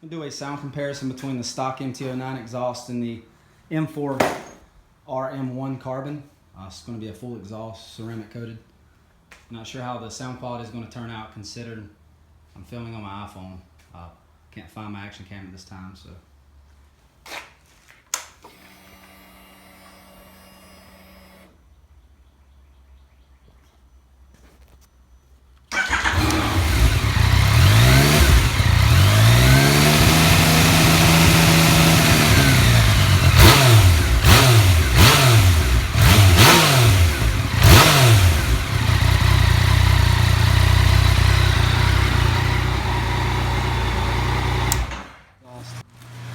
We'll do a sound comparison between the stock MT-09 exhaust and the M4 RM1 carbon. It's going to be a full exhaust, ceramic coated. Not sure how the sound quality is going to turn out considering I'm filming on my iPhone. Can't find my action cam at this time, so.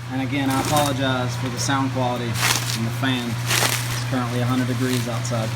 And again, I apologize for the sound quality and the fan. It's currently 100 degrees outside.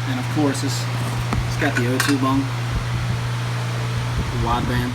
And of course, it's got the O2 bung, the wideband.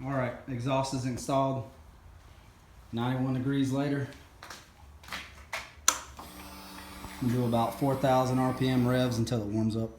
Alright, exhaust is installed. 91 degrees later. We'll do about 4,000 RPM revs until it warms up.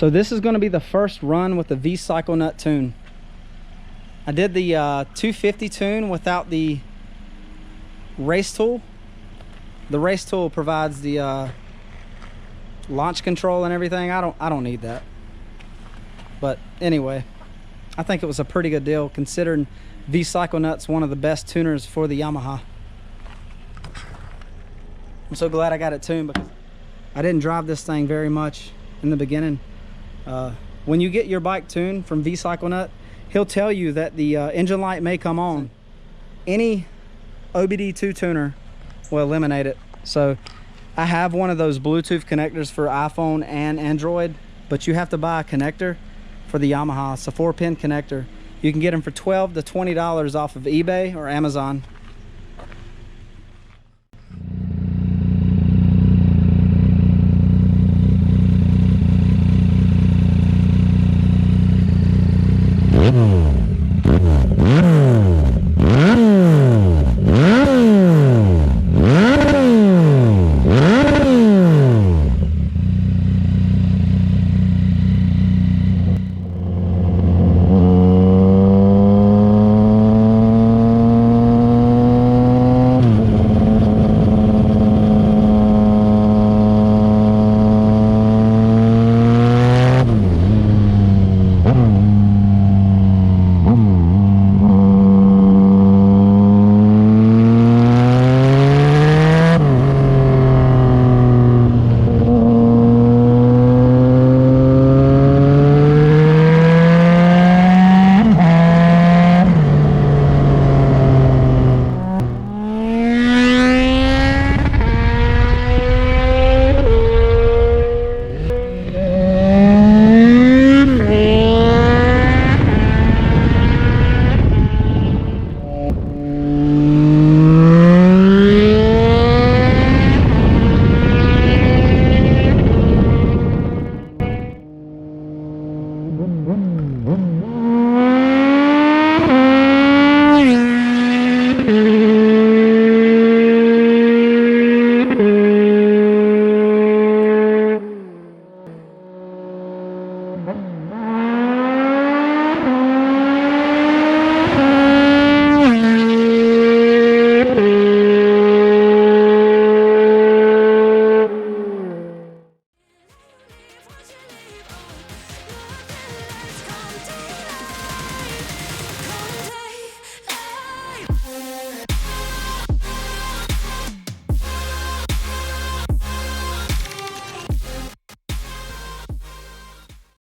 So this is going to be the first run with the VcycleNut Tuned. I did the 250 tune without the race tool. The race tool provides the launch control and everything. I don't need that. But anyway, I think it was a pretty good deal considering VcycleNut's one of the best tuners for the Yamaha. I'm so glad I got it tuned because I didn't drive this thing very much in the beginning. When you get your bike tuned from VcycleNut, he'll tell you that the engine light may come on. Any OBD2 tuner will eliminate it. So I have one of those Bluetooth connectors for iPhone and Android, but you have to buy a connector for the Yamaha. It's a 4-pin connector. You can get them for $12 to $20 off of eBay or Amazon.